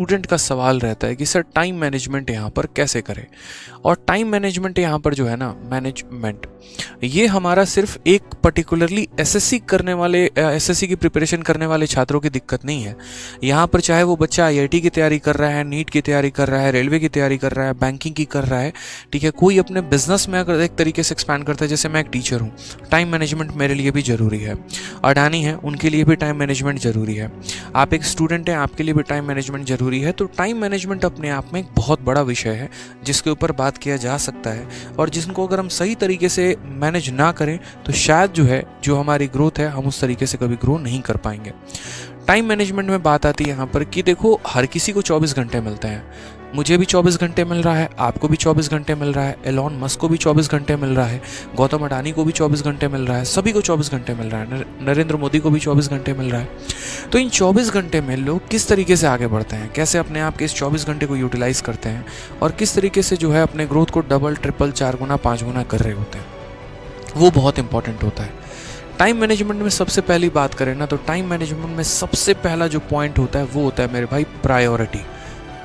Student का सवाल रहता है कि सर टाइम मैनेजमेंट यहाँ पर कैसे करें। और टाइम मैनेजमेंट यहाँ पर जो है ना, मैनेजमेंट ये हमारा सिर्फ एक पर्टिकुलरली एसएससी की प्रिपरेशन करने वाले छात्रों की दिक्कत नहीं है। यहाँ पर चाहे वो बच्चा आईआईटी की तैयारी कर रहा है, नीट की तैयारी कर रहा है, रेलवे की तैयारी कर रहा है, बैंकिंग की कर रहा है, ठीक है, कोई अपने बिजनेस में अगर एक तरीके से एक्सपैंड करता है, जैसे मैं एक टीचर हूँ, टाइम मैनेजमेंट मेरे लिए भी ज़रूरी है। अडानी है, उनके लिए भी टाइम मैनेजमेंट ज़रूरी है। आप एक स्टूडेंट हैं, आपके लिए भी टाइम मैनेजमेंट ज़रूरी है। तो टाइम मैनेजमेंट अपने आप में एक बहुत बड़ा विषय है जिसके ऊपर बात किया जा सकता है, और जिसको अगर हम सही तरीके से मैनेज ना करें तो शायद जो हमारी ग्रोथ है, हम उस तरीके से कभी ग्रो नहीं कर पाएंगे। टाइम मैनेजमेंट में बात आती है यहाँ पर कि देखो, हर किसी को 24 घंटे मिलते हैं। मुझे भी 24 घंटे मिल रहा है, आपको भी 24 घंटे मिल रहा है, एलॉन मस्क को भी 24 घंटे मिल रहा है, गौतम अडानी को भी 24 घंटे मिल रहा है, सभी को 24 घंटे मिल रहा है, नरेंद्र मोदी को भी 24 घंटे मिल रहा है। तो इन 24 घंटे में लोग किस तरीके से आगे बढ़ते हैं, कैसे अपने आप के इस 24 घंटे को यूटिलाइज करते हैं, और किस तरीके से अपने ग्रोथ को डबल, ट्रिपल, 4 गुना, 5 गुना कर रहे होते हैं, वो बहुत इंपॉर्टेंट होता है। टाइम मैनेजमेंट में सबसे पहली बात करें ना, तो टाइम मैनेजमेंट में सबसे पहला जो पॉइंट होता है वो होता है मेरे भाई प्रायोरिटी।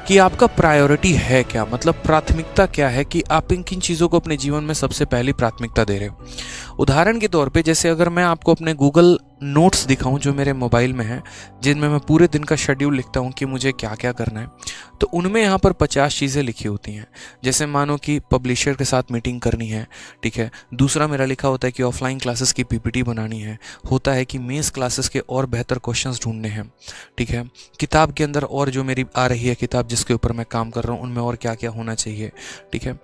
कि आपका प्रायोरिटी है क्या, मतलब प्राथमिकता क्या है, कि आप इन किन चीज़ों को अपने जीवन में सबसे पहली प्राथमिकता दे रहे हो। उदाहरण के तौर पे, जैसे अगर मैं आपको अपने गूगल नोट्स दिखाऊं जो मेरे मोबाइल में है, जिनमें मैं पूरे दिन का शेड्यूल लिखता हूं कि मुझे क्या क्या करना है, तो उनमें यहाँ पर 50 चीज़ें लिखी होती हैं। जैसे मानो कि पब्लिशर के साथ मीटिंग करनी है, ठीक है। दूसरा मेरा लिखा होता है कि ऑफलाइन क्लासेस की पीपीटी बनानी है, होता है कि मेंस क्लासेस के और बेहतर क्वेश्चंस ढूंढने हैं, ठीक है। किताब के अंदर और जो मेरी आ रही है किताब जिसके ऊपर मैं काम कर रहा हूँ, उनमें और क्या क्या होना चाहिए, ठीक है।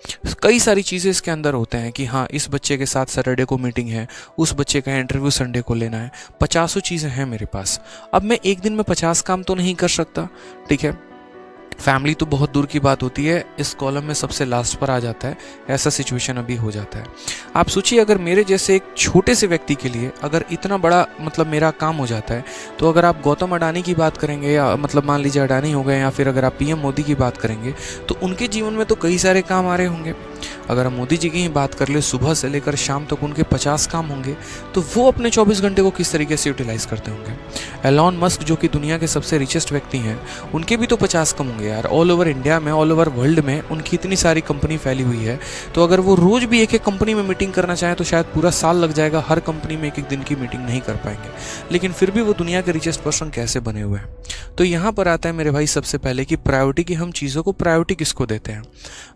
कई सारी चीज़ें इसके अंदर होते हैं कि हाँ, इस बच्चे के साथ सैटरडे को मीटिंग है, उस बच्चे का इंटरव्यू संडे को लेना है। 50 चीज़ें हैं मेरे पास। अब मैं एक दिन में 50 काम तो नहीं कर सकता, ठीक है। फैमिली तो बहुत दूर की बात होती है, इस कॉलम में सबसे लास्ट पर आ जाता है, ऐसा सिचुएशन अभी हो जाता है। आप सोचिए, अगर मेरे जैसे एक छोटे से व्यक्ति के लिए अगर इतना बड़ा मेरा काम हो जाता है, तो अगर आप गौतम अडानी की बात करेंगे, या मान लीजिए अडानी हो गए, या फिर अगर आप पीएम मोदी की बात करेंगे, तो उनके जीवन में तो कई सारे काम आ रहे होंगे। अगर हम मोदी जी की ही बात कर ले, सुबह से लेकर शाम तक उनके 50 काम होंगे, तो वो अपने 24 घंटे को किस तरीके से यूटिलाइज करते होंगे। एलॉन मस्क जो कि दुनिया के सबसे रिचेस्ट व्यक्ति हैं, उनके भी तो 50 काम होंगे यार। ऑल ओवर इंडिया में, ऑल ओवर वर्ल्ड में उनकी इतनी सारी कंपनी फैली हुई है, तो अगर वो रोज भी एक एक कंपनी में मीटिंग करना चाहें तो शायद पूरा साल लग जाएगा। हर कंपनी में एक एक दिन की मीटिंग नहीं कर पाएंगे, लेकिन फिर भी वो दुनिया के रिचेस्ट पर्सन कैसे बने हुए हैं। तो यहाँ पर आता है मेरे भाई सबसे पहले कि प्रायोरिटी, की हम चीज़ों को प्रायोरिटी किसको देते हैं।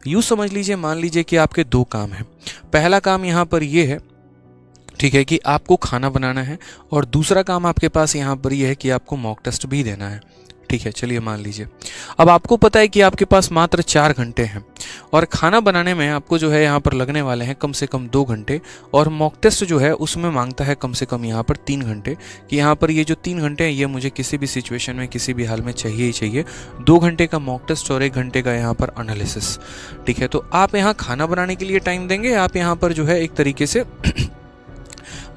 यूँ समझ लीजिए, मान लीजिए कि आपके 2 काम हैं। पहला काम यहाँ पर ये है, ठीक है, कि आपको खाना बनाना है, और दूसरा काम आपके पास यहाँ पर यह है कि आपको मॉक टेस्ट भी देना है, ठीक है। चलिए मान लीजिए, अब आपको पता है कि आपके पास मात्र 4 घंटे हैं, और खाना बनाने में आपको यहाँ पर लगने वाले हैं कम से कम 2 घंटे, और मॉक टेस्ट जो है उसमें मांगता है कम से कम यहाँ पर 3 घंटे, कि यहाँ पर ये जो 3 घंटे हैं ये मुझे किसी भी सिचुएशन में, किसी भी हाल में चाहिए ही चाहिए। 2 घंटे का मॉक टेस्ट और 1 घंटे का यहाँ पर एनालिसिस, ठीक है। तो आप यहाँ खाना बनाने के लिए टाइम देंगे, आप यहाँ पर एक तरीके से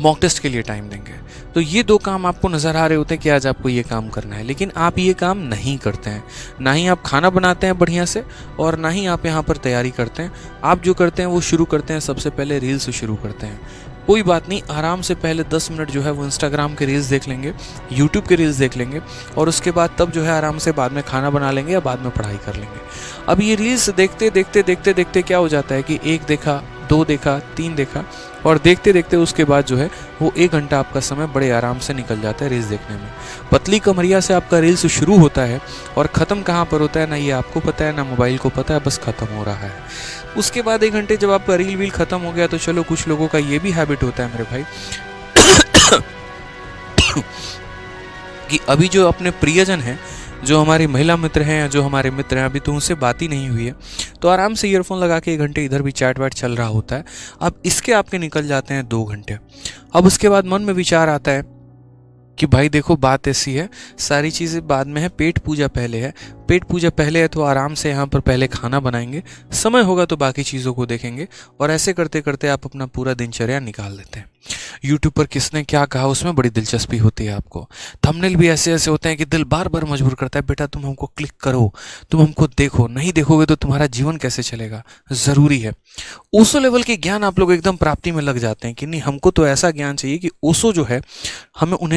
मॉक टेस्ट के लिए टाइम देंगे। तो ये 2 काम आपको नज़र आ रहे होते हैं कि आज आपको ये काम करना है, लेकिन आप ये काम नहीं करते हैं। ना ही आप खाना बनाते हैं बढ़िया से, और ना ही आप यहाँ पर तैयारी करते हैं। आप जो करते हैं वो शुरू करते हैं सबसे पहले रील से शुरू करते हैं। कोई बात नहीं, आराम से पहले 10 मिनट वो इंस्टाग्राम के रील्स देख लेंगे, यूट्यूब के रील्स देख लेंगे, और उसके बाद तब आराम से बाद में खाना बना लेंगे या बाद में पढ़ाई कर लेंगे। अब ये रील्स देखते देखते देखते देखते क्या हो जाता है कि 1 देखा, 2 देखा, 3 देखा, और देखते देखते उसके बाद वो 1 घंटा आपका समय बड़े आराम से निकल जाता है रील्स देखने में। पतली कमरिया से आपका रील्स शुरू होता है, और ख़त्म कहाँ पर होता है ना ये आपको पता है, ना मोबाइल को पता है, बस ख़त्म हो रहा है। उसके बाद 1 घंटे जब आपका रील वील ख़त्म हो गया, तो चलो कुछ लोगों का ये भी हैबिट होता है मेरे भाई कि अभी जो अपने प्रियजन हैं, जो हमारी महिला मित्र हैं, या जो हमारे मित्र हैं, अभी तो उनसे बात ही नहीं हुई है, तो आराम से ईयरफोन लगा के 1 घंटे इधर भी चैट वैट चल रहा होता है। अब इसके आपके निकल जाते हैं 2 घंटे। अब उसके बाद मन में विचार आता है कि भाई देखो, बात ऐसी है, सारी चीज़ें बाद में है, पेट पूजा पहले है। पेट पूजा पहले है तो आराम से यहाँ पर पहले खाना बनाएंगे, समय होगा तो बाकी चीज़ों को देखेंगे, और ऐसे करते करते आप अपना पूरा दिनचर्या निकाल देते हैं। यूट्यूब पर किसने क्या कहा उसमें बड़ी दिलचस्पी होती है आपको। थंबनेल भी ऐसे ऐसे होते हैं कि दिल बार बार मजबूर करता है, बेटा तुम हमको क्लिक करो, तुम हमको देखो, नहीं देखोगे तो तुम्हारा जीवन कैसे चलेगा। ज़रूरी है ओशो लेवल के ज्ञान आप लोग एकदम प्राप्ति में लग जाते हैं कि नहीं, हमको तो ऐसा ज्ञान चाहिए कि ओशो हमें उन्हें